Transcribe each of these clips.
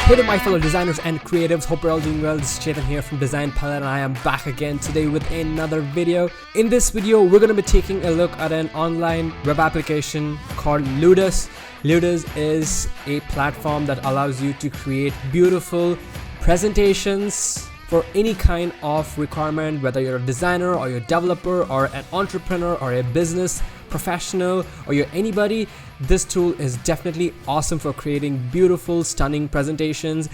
Hey there, my fellow designers and creatives, hope you're all doing well. This is Chetan here from Design Palette and I am back again today with another video. In this video, we're going to be taking a look at an online web application called Ludus. Ludus is a platform that allows you to create beautiful presentations for any kind of requirement, whether you're a designer or you're a developer or an entrepreneur or a business professional or you're anybody. This tool is definitely awesome for creating beautiful, stunning presentations.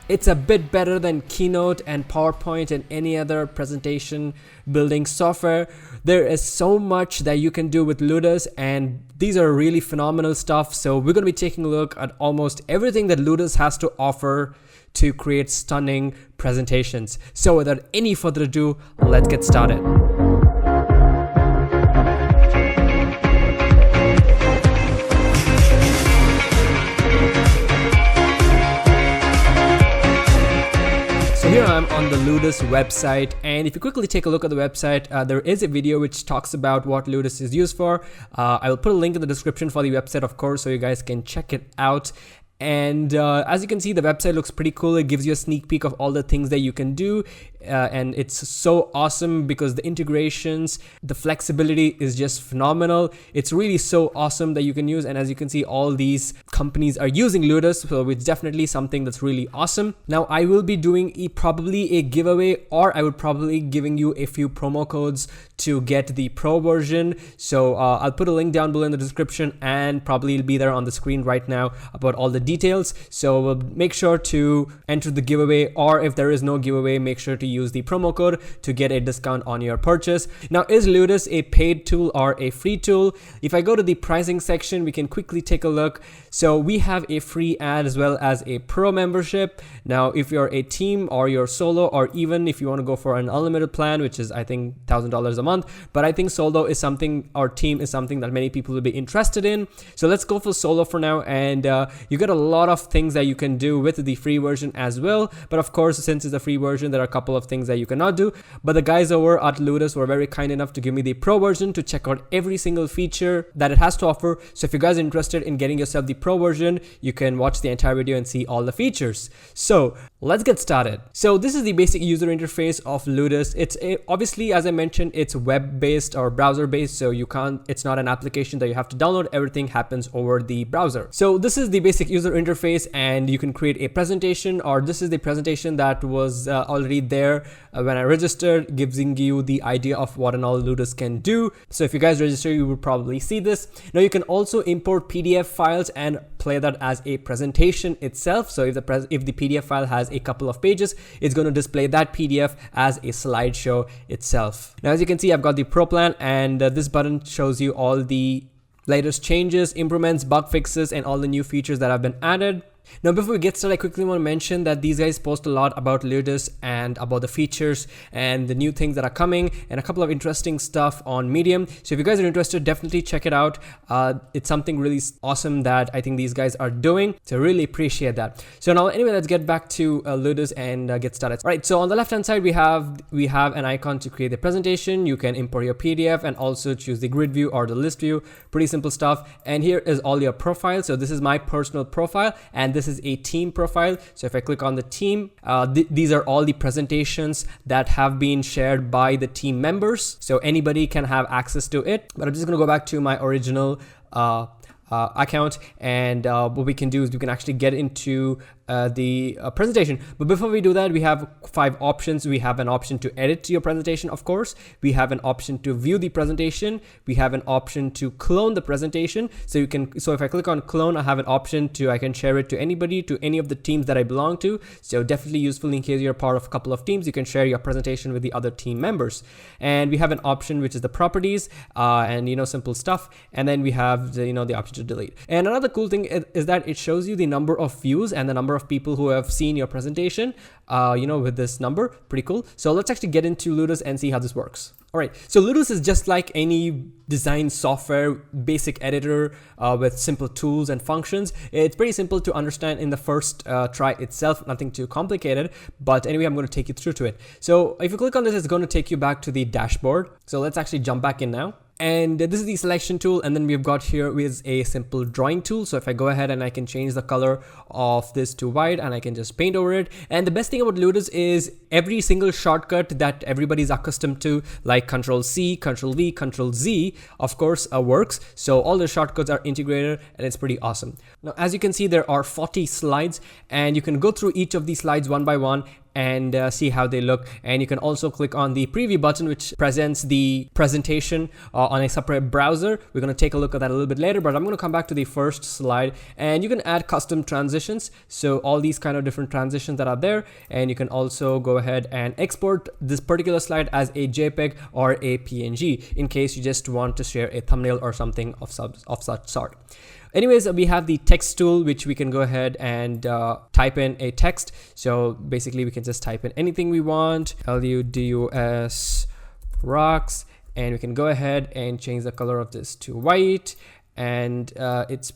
It's a bit better than Keynote and PowerPoint and any other presentation building software. There is so much that you can do with Ludus, and these are really phenomenal stuff. So we're going to be taking a look at almost everything that Ludus has to offer to create stunning presentations. So without any further ado, let's get started. Here I'm on the Ludus website, and if you quickly take a look at the website, there is a video which talks about what Ludus is used for. I will put a link in the description for the website, of course, so you guys can check it out. And as you can see, the website looks pretty cool. It gives you a sneak peek of all the things that you can do. And it's so awesome because the integrations, the flexibility is just phenomenal. It's really so awesome that you can use. And as you can see, all these companies are using Ludus. So it's definitely something that's really awesome. Now I will be doing probably a giveaway, or I would probably giving you a few promo codes to get the pro version. So I'll put a link down below in the description, and probably it'll be there on the screen right now about all the details. So we'll make sure to enter the giveaway, or if there is no giveaway, make sure to use the promo code to get a discount on your purchase. Now, is Ludus a paid tool or a free tool? If I go to the pricing section, we can quickly take a look. So we have a free ad as well as a pro membership. Now, if you're a team or you're solo, or even if you want to go for an unlimited plan, which is I think $1,000 a month, but I think solo is something, or team is something that many people will be interested in. So let's go for solo for now, and you get a lot of things that you can do with the free version as well. But of course, since it's a free version, there are a couple of things that you cannot do. But the guys over at Ludus were very kind enough to give me the pro version to check out every single feature that it has to offer. So if you guys are interested in getting yourself the pro version, you can watch the entire video and see all the features. So let's get started. So this is the basic user interface of Ludus. Obviously, as I mentioned, it's web-based or browser-based, so it's not an application that you have to download. Everything happens over the browser. So this is the basic user interface, and you can create a presentation, or this is the presentation that was already there when I registered, giving you the idea of what and all Ludus can do. So if you guys register, you will probably see this. Now you can also import PDF files and play that as a presentation itself. So if the PDF file has a couple of pages, it's going to display that PDF as a slideshow itself. Now as you can see, I've got the pro plan, and this button shows you all the latest changes, improvements, bug fixes, and all the new features that have been added. Now before we get started, I quickly want to mention that these guys post a lot about Ludus and about the features and the new things that are coming, and a couple of interesting stuff on Medium. So if you guys are interested, definitely check it out. It's something really awesome that I think these guys are doing, so really appreciate that. So now anyway, let's get back to Ludus and get started. All right, so on the left hand side, we have an icon to create the presentation. You can import your PDF and also choose the grid view or the list view. Pretty simple stuff. And here is all your profiles. So this is my personal profile, and this is a team profile. So if I click on the team, these are all the presentations that have been shared by the team members, so anybody can have access to it. But I'm just going to go back to my original account, and what we can do is we can actually get into the presentation. But before we do that, we have 5 options. We have an option to edit your presentation, of course. We have an option to view the presentation. We have an option to clone the presentation. So if I click on clone, I have an option I can share it to anybody, to any of the teams that I belong to. So definitely useful in case you're part of a couple of teams. You can share your presentation with the other team members. And we have an option which is the properties, and simple stuff. And then we have the option to delete. And another cool thing is that it shows you the number of views and the number of people who have seen your presentation, with this number. Pretty cool. So let's actually get into Ludus and see how this works. All right, so Ludus is just like any design software, basic editor with simple tools and functions. It's pretty simple to understand in the first try itself, nothing too complicated. But anyway, I'm going to take you through to it. So if you click on this, it's going to take you back to the dashboard. So let's actually jump back in now. And this is the selection tool, and then we've got here is a simple drawing tool. So if I go ahead and I can change the color of this to white, and I can just paint over it. And the best thing about Ludus is every single shortcut that everybody's accustomed to, like Control C, Control V, Control Z, of course, works. So all the shortcuts are integrated, and it's pretty awesome. Now, as you can see, there are 40 slides, and you can go through each of these slides one by one and see how they look. And you can also click on the preview button, which presents the presentation on a separate browser. We're going to take a look at that a little bit later, but I'm going to come back to the first slide, and you can add custom transitions. So all these kind of different transitions that are there, and you can also go ahead and export this particular slide as a JPEG or a PNG in case you just want to share a thumbnail or something of such sort. Anyways, we have the text tool, which we can go ahead and type in a text. So basically we can just type in anything we want, LUDUS rocks, and we can go ahead and change the color of this to white, and it's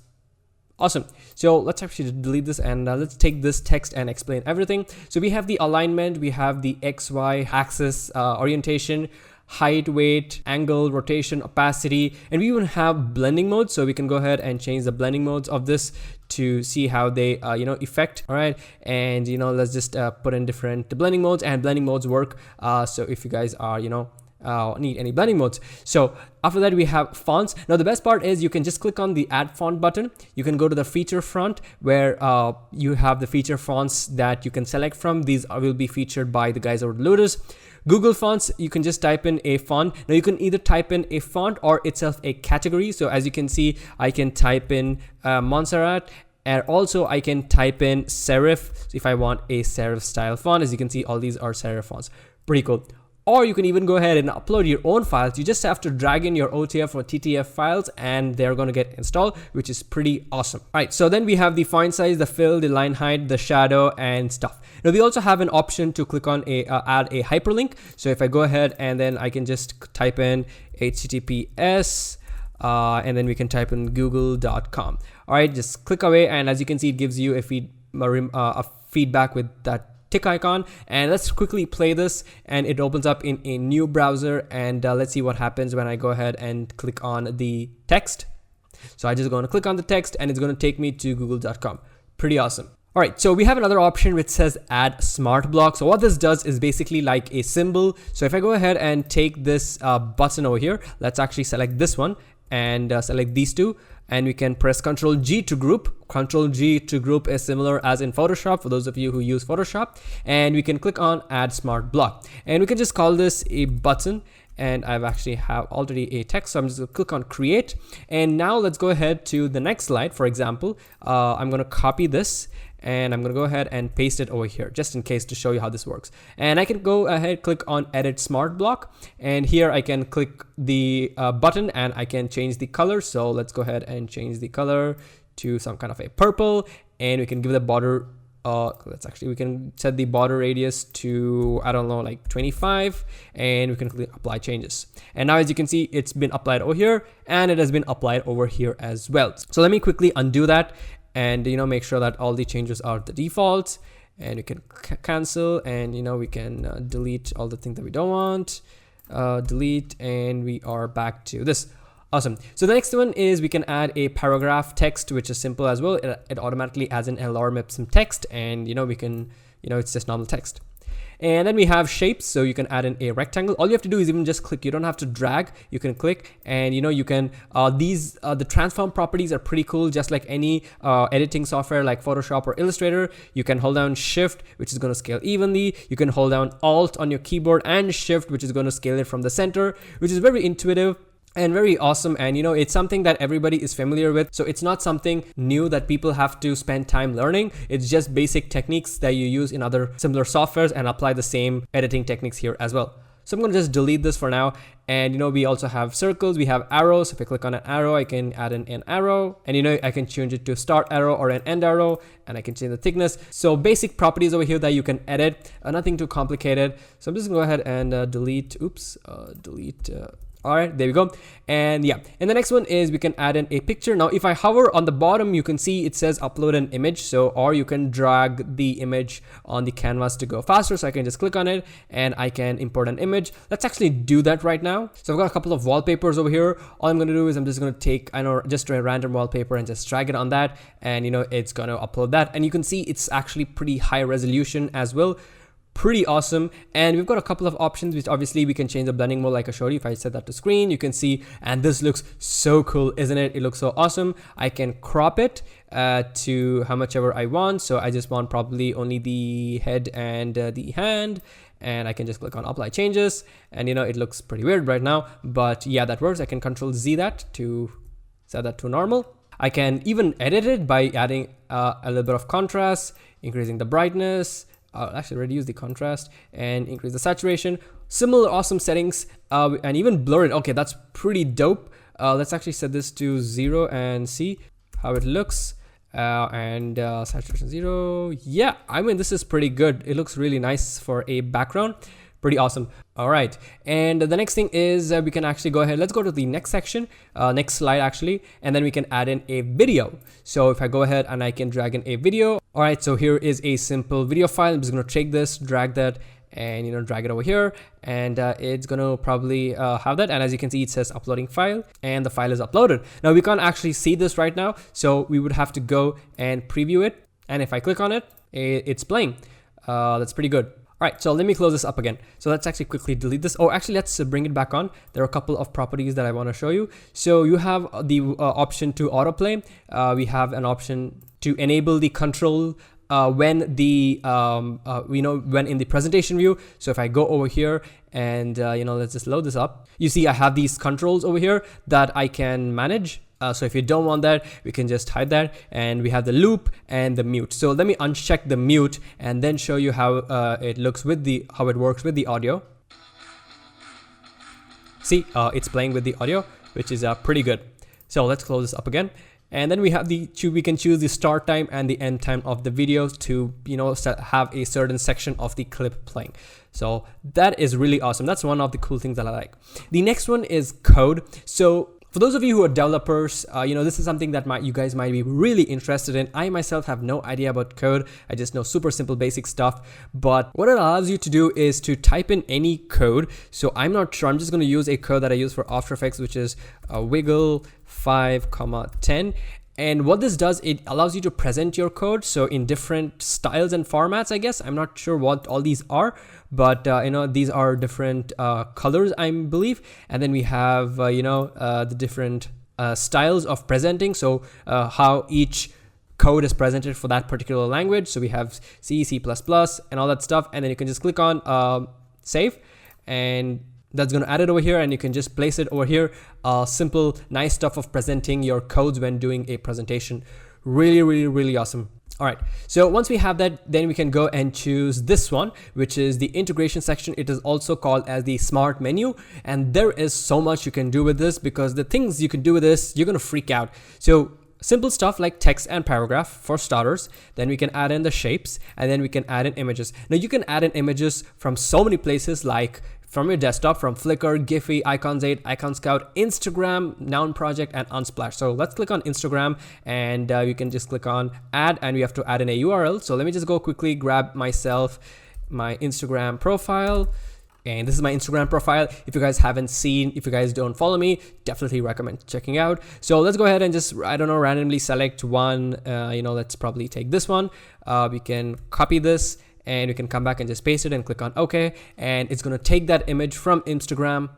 awesome. So let's actually delete this, and let's take this text and explain everything. So we have the alignment, we have the XY axis orientation, height, weight, angle, rotation, opacity, and we even have blending modes. So we can go ahead and change the blending modes of this to see how they affect. All right, and let's just put in different blending modes, and blending modes work. So if you guys are need any blending modes. So after that, we have fonts. Now the best part is you can just click on the add font button. You can go to the feature front where you have the feature fonts that you can select from. These will be featured by the guys over at Ludus. Google Fonts, you can just type in a font. Now you can either type in a font or itself a category. So as you can see, I can type in Montserrat, and also I can type in serif. So if I want a serif style font, as you can see, all these are serif fonts. Pretty cool. Or you can even go ahead and upload your own files. You just have to drag in your OTF or TTF files, and they're going to get installed, which is pretty awesome. All right, so then we have the font size, the fill, the line height, the shadow, and stuff. Now we also have an option to click on add a hyperlink. So if I go ahead and then I can just type in HTTPS, and then we can type in google.com. All right, just click away, and as you can see, it gives you a feedback with that tick icon. And let's quickly play this, and it opens up in a new browser, and let's see what happens when I go ahead and click on the text. So I'm just going to click on the text, and it's going to take me to google.com. Pretty awesome. All right, so we have another option which says add smart block. So what this does is basically like a symbol. So if I go ahead and take this button over here, let's actually select this one and select these two, and we can press Ctrl G to group. Ctrl G to group is similar as in Photoshop for those of you who use Photoshop, and we can click on add smart block, and we can just call this a button. And I've actually have already a text, so I'm just gonna click on create. And now let's go ahead to the next slide. For example, I'm gonna copy this, and I'm gonna go ahead and paste it over here just in case to show you how this works. And I can go ahead, click on edit smart block, and here I can click the button, and I can change the color. So let's go ahead and change the color to some kind of a purple, and we can give the border we can set the border radius to, I don't know, like 25, and we can click apply changes. And now as you can see, it's been applied over here, and it has been applied over here as well. So let me quickly undo that, and make sure that all the changes are the defaults, and we can cancel, and we can delete all the things that we don't want, delete, and we are back to this. Awesome. So the next one is we can add a paragraph text, which is simple as well. It automatically adds an lorem ipsum text, and we can it's just normal text. And then we have shapes, so you can add in a rectangle. All you have to do is even just click. You don't have to drag. You can click, and you can the transform properties are pretty cool. Just like any editing software like Photoshop or Illustrator, you can hold down Shift, which is going to scale evenly. You can hold down Alt on your keyboard and Shift, which is going to scale it from the center, which is very intuitive and very awesome. And it's something that everybody is familiar with, so it's not something new that people have to spend time learning. It's just basic techniques that you use in other similar softwares and apply the same editing techniques here as well. So I'm going to just delete this for now. And we also have circles, we have arrows. If I click on an arrow, I can add in an arrow, and I can change it to start arrow or an end arrow, and I can change the thickness. So basic properties over here that you can edit, nothing too complicated. So I'm just gonna go ahead and delete All right, there we go. And yeah, and the next one is we can add in a picture. Now if I hover on the bottom, you can see it says upload an image. So, or you can drag the image on the canvas to go faster. So I can just click on it and I can import an image. Let's actually do that right now. So I've got a couple of wallpapers over here. All I'm going to do is I'm just going to take, I know, just a random wallpaper and just drag it on that, and you know, it's going to upload that. And you can see it's actually pretty high resolution as well. Pretty awesome. And we've got a couple of options, which obviously we can change the blending mode like I showed you. If I set that to screen, you can see, and this looks so cool, isn't it? It looks so awesome. I can crop it to how much ever I want. So I just want probably only the head and the hand, and I can just click on apply changes, and you know, it looks pretty weird right now, but yeah, that works. I can control Z that to set that to normal. I can even edit it by adding a little bit of contrast, increasing the brightness, actually reduce the contrast and increase the saturation. Similar awesome settings, and even blur it. Okay, that's pretty dope. Let's actually set this to 0 and see how it looks. And saturation 0. Yeah, I mean, this is pretty good. It looks really nice for a background. Pretty awesome. All right, and the next thing is we can actually go ahead. Let's go to the next section, next slide actually, and then we can add in a video. So if I go ahead and I can drag in a video. All right, so here is a simple video file. I'm just going to take this, drag that, and you know, drag it over here, and it's going to probably have that. And as you can see, it says uploading file, and the file is uploaded. Now we can't actually see this right now, so we would have to go and preview it. And if I click on it, it's playing. That's pretty good. All right, so let me close this up again. So let's actually quickly delete this. Oh, actually, let's bring it back on. There are a couple of properties that I want to show you. So you have the option to autoplay. We have an option to enable the control when the when in the presentation view. So if I go over here and you know, let's just load this up. You see I have these controls over here that I can manage. So if you don't want that, we can just hide that, and we have the loop and the mute. So let me uncheck the mute and then show you how it looks with how it works with the audio. See, it's playing with the audio, which is pretty good. So let's close this up again. And then we have we can choose the start time and the end time of the video to, you know, have a certain section of the clip playing. So that is really awesome. That's one of the cool things that I like. The next one is code. So for those of you who are developers, you know, this is something that you guys might be really interested in. I myself have no idea about code. I just know super simple basic stuff. But what it allows you to do is to type in any code. So I'm not sure. I'm just going to use a code that I use for After Effects, which is wiggle 5,10. And what this does, it allows you to present your code, so in different styles and formats, I guess. I'm not sure what all these are, but you know, these are different colors, I believe. And then we have the different styles of presenting, so how each code is presented for that particular language. So we have C, C++, and all that stuff. And then you can just click on save, and that's going to add it over here, and you can just place it over here. Simple, nice stuff of presenting your codes when doing a presentation. Really, really, really awesome. All right, so once we have that, then we can go and choose this one, which is the integration section. It is also called as the smart menu, and there is so much you can do with this, because the things you can do with this, you're going to freak out. So simple stuff like text and paragraph for starters. Then we can add in the shapes, and then we can add in images. Now you can add in images from so many places, like from your desktop, from Flickr, Giphy, Icons 8, Icon Scout, Instagram, Noun Project, and Unsplash. So let's click on Instagram, and you can just click on add, and we have to add in a URL. So let me just go quickly grab myself my Instagram profile. And this is my Instagram profile. If you guys haven't seen, if you guys don't follow me, definitely recommend checking out. So let's go ahead and just, I don't know, randomly select one. Let's probably take this one. We can copy this, and we can come back and just paste it and click on OK. And it's going to take that image from Instagram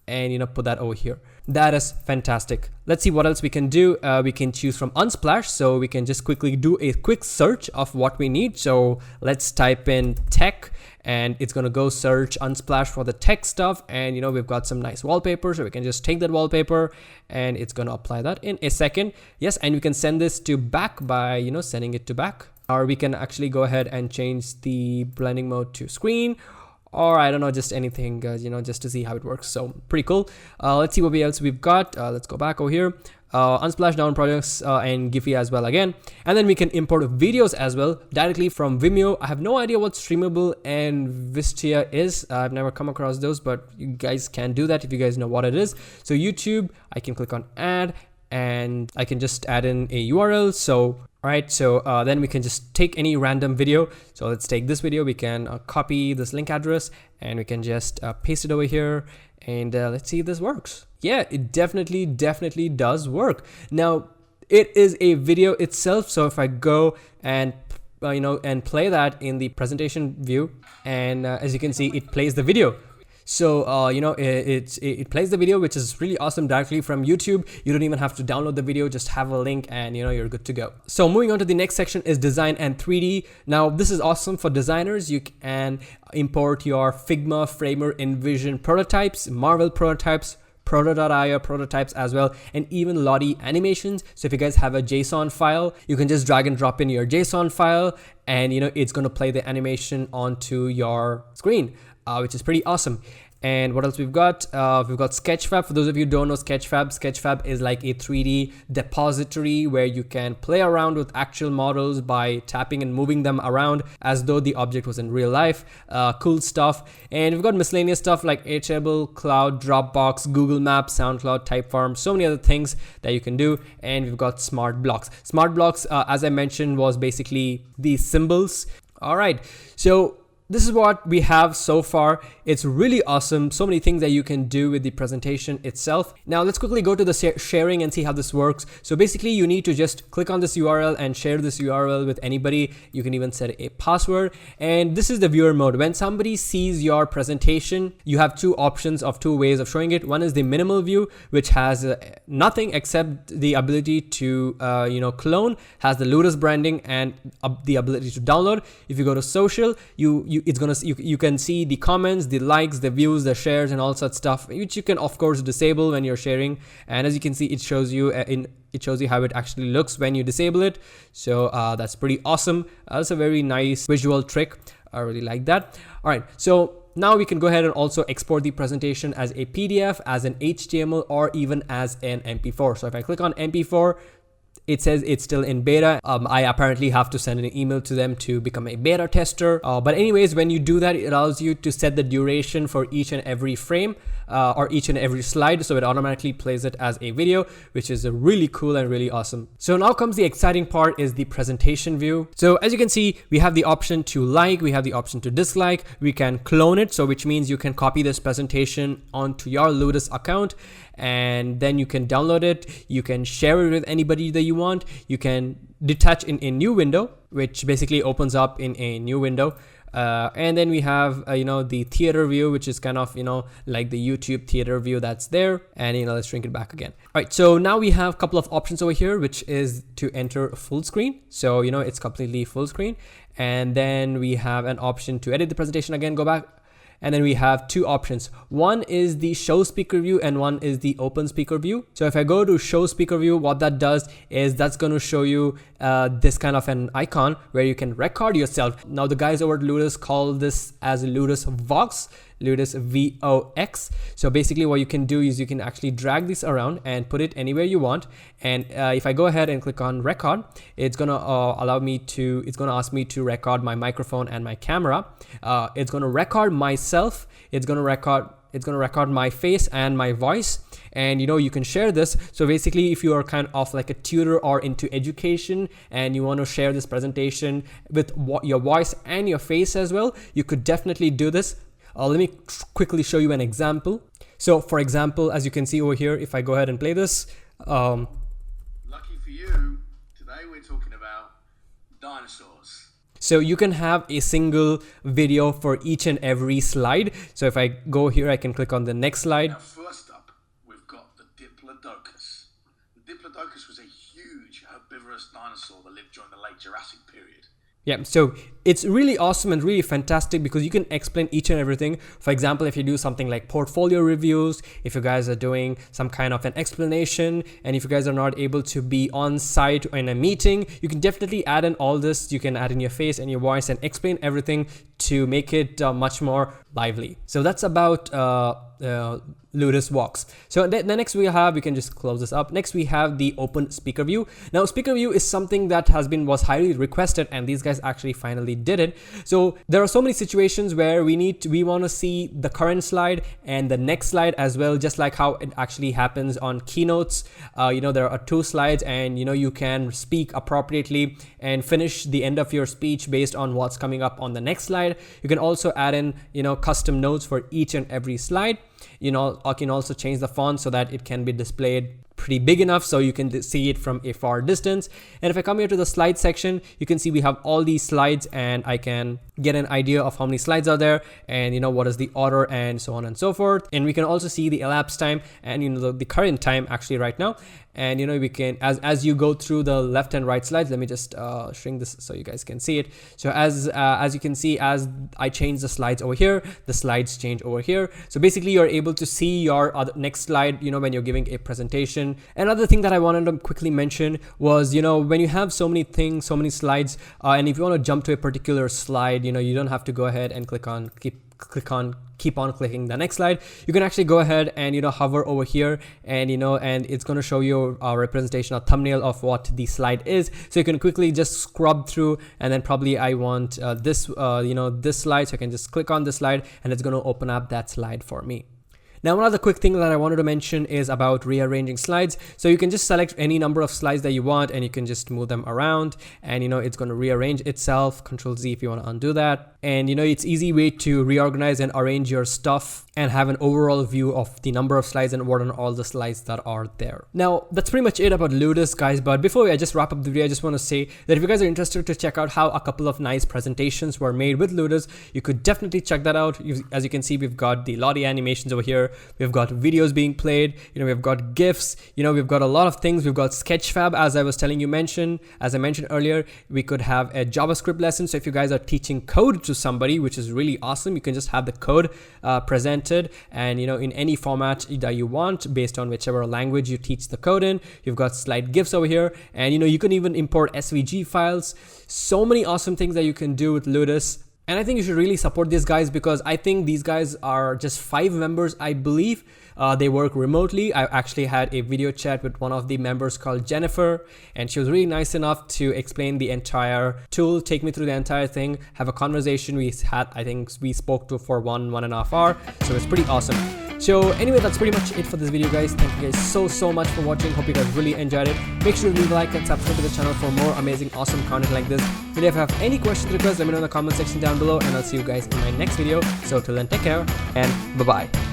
and put that over here. That is fantastic. Let's see what else we can do. We can choose from Unsplash, so we can just quickly do a quick search of what we need. So let's type in tech, and it's going to go search Unsplash for the tech stuff. And we've got some nice wallpaper, so we can just take that wallpaper, and it's going to apply that in a second. Yes, and we can send this to back by sending it to back, or we can actually go ahead and change the blending mode to screen, or I don't know, just anything, just to see how it works. So pretty cool. Let's see what else we've got. Let's go back over here. Unsplash down projects and Giphy as well again. And then we can import videos as well directly from Vimeo. I have no idea what Streamable and Vistia is. I've never come across those, but you guys can do that if you guys know what it is. So YouTube, I can click on add and I can just add in a URL. So alright, so then we can just take any random video. So let's take this video. We can copy this link address and we can just paste it over here, and let's see if this works. Yeah, it definitely does work. Now it is a video itself, so if I go and and play that in the presentation view, and as you can see, it plays the video. So it plays the video, which is really awesome, directly from YouTube. You don't even have to download the video, just have a link and you're good to go. So moving on to the next section is design and 3D. Now this is awesome for designers. You can import your Figma, Framer, InVision prototypes, Marvel prototypes, Proto.io prototypes as well, and even Lottie animations. So if you guys have a JSON file, you can just drag and drop in your JSON file, and it's going to play the animation onto your screen, which is pretty awesome. And what else we've got? We've got Sketchfab. For those of you who don't know Sketchfab is like a 3D depository where you can play around with actual models by tapping and moving them around as though the object was in real life. Cool stuff. And we've got miscellaneous stuff like Airtable, Cloud, Dropbox, Google Maps, SoundCloud, Typeform, so many other things that you can do. And we've got Smart Blocks. Smart Blocks, as I mentioned, was basically these symbols. All right, so this is what we have so far. It's really awesome. So many things that you can do with the presentation itself. Now let's quickly go to the sharing and see how this works. So basically you need to just click on this URL and share this URL with anybody. You can even set a password. And this is the viewer mode. When somebody sees your presentation, you have two options of two ways of showing it. One is the minimal view, which has nothing except the ability to clone, has the Ludus branding and the ability to download. If you go to social, you can see the comments, the likes, the views, the shares, and all such stuff, which you can of course disable when you're sharing. And as you can see, it shows you how it actually looks when you disable it. So that's pretty awesome. That's a very nice visual trick. I really like that. All right, so now we can go ahead and also export the presentation as a PDF, as an HTML, or even as an MP4. So if I click on MP4, it says it's still in beta. I apparently have to send an email to them to become a beta tester. But anyways, when you do that, it allows you to set the duration for each and every frame or each and every slide. So it automatically plays it as a video, which is really cool and really awesome. So now comes the exciting part, is the presentation view. So as you can see, we have the option to like, we have the option to dislike, we can clone it. So which means you can copy this presentation onto your Ludus account, and then you can download it. You can share it with anybody that you want. You can detach in a new window, which basically opens up in a new window. And then we have the theater view, which is kind of like the YouTube theater view that's there. And let's shrink it back again. All right, so now we have a couple of options over here, which is to enter full screen. So it's completely full screen. And then we have an option to edit the presentation. Again, go back. And then we have two options. One is the show speaker view and one is the open speaker view. So if I go to show speaker view, what that does is that's going to show you this kind of an icon where you can record yourself. Now the guys over at Ludus call this as Ludus Vox, Ludus VOX. So basically what you can do is you can actually drag this around and put it anywhere you want. And if I go ahead and click on record, it's gonna it's gonna ask me to record my microphone and my camera. It's gonna record myself. It's gonna record my face and my voice. And you can share this. So basically, if you are kind of like a tutor or into education and you want to share this presentation with your voice and your face as well, you could definitely do this. Let me quickly show you an example. So for example, as you can see over here, if I go ahead and play this. Lucky for you, today we're talking about dinosaurs. So you can have a single video for each and every slide. So if I go here, I can click on the next slide. Now first up, we've got the Diplodocus. The Diplodocus was a huge herbivorous dinosaur that lived during the late Jurassic period. Yeah, so it's really awesome and really fantastic because you can explain each and everything. For example, if you do something like portfolio reviews, if you guys are doing some kind of an explanation, and if you guys are not able to be on site in a meeting, you can definitely add in all this. You can add in your face and your voice and explain everything to make it much more lively. So that's about Ludus works. So the next we can just close this up. Next we have the open speaker view. Now speaker view is something that was highly requested, and these guys actually finally did it. So there are so many situations where we want to see the current slide and the next slide as well, just like how it actually happens on keynotes. There are 2 slides, and you can speak appropriately and finish the end of your speech based on what's coming up on the next slide. You can also add in custom notes for each and every slide. I can also change the font so that it can be displayed pretty big enough so you can see it from a far distance. And if I come here to the slide section, you can see we have all these slides, and I can get an idea of how many slides are there, and what is the order, and so on and so forth. And we can also see the elapsed time and the current time actually right now. And we can, as you go through the left and right slides, let me just shrink this so you guys can see it. So as you can see, as I change the slides over here, the slides change over here. So basically you're able to see your next slide when you're giving a presentation. Another thing that I wanted to quickly mention was when you have so many things, so many slides, and if you want to jump to a particular slide, you don't have to go ahead and keep on clicking the next slide. You can actually go ahead and hover over here, and and it's going to show you a representation, a thumbnail of what the slide is. So you can quickly just scrub through, and then probably I want this this slide, so I can just click on this slide, and it's going to open up that slide for me. Now, one other quick thing that I wanted to mention is about rearranging slides. So you can just select any number of slides that you want, and you can just move them around, and it's going to rearrange itself. Control Z if you want to undo that. And it's easy way to reorganize and arrange your stuff and have an overall view of the number of slides and what are all the slides that are there. Now, that's pretty much it about Ludus, guys. But before I just wrap up the video, I just want to say that if you guys are interested to check out how a couple of nice presentations were made with Ludus, you could definitely check that out. As you can see, we've got the Lottie animations over here. We've got videos being played. We've got GIFs. We've got a lot of things. We've got Sketchfab, as I was telling you, as I mentioned earlier. We could have a JavaScript lesson. So if you guys are teaching code to somebody, which is really awesome, you can just have the code presented, and in any format that you want based on whichever language you teach the code in. You've got slide GIFs over here, and you can even import SVG files. So many awesome things that you can do with Ludus. And I think you should really support these guys, because I think these guys are just 5 members, I believe. They work remotely. I actually had a video chat with one of the members called Jennifer, and she was really nice enough to explain the entire tool, take me through the entire thing, have a conversation. I think we spoke to for 1.5 hours. So it's pretty awesome. So anyway, that's pretty much it for this video, guys. Thank you guys so much for watching. Hope you guys really enjoyed it. Make sure to leave a like and subscribe to the channel for more amazing, awesome content like this. And if you have any questions or requests, let me know in the comment section down below, and I'll see you guys in my next video. So till then, take care and bye-bye.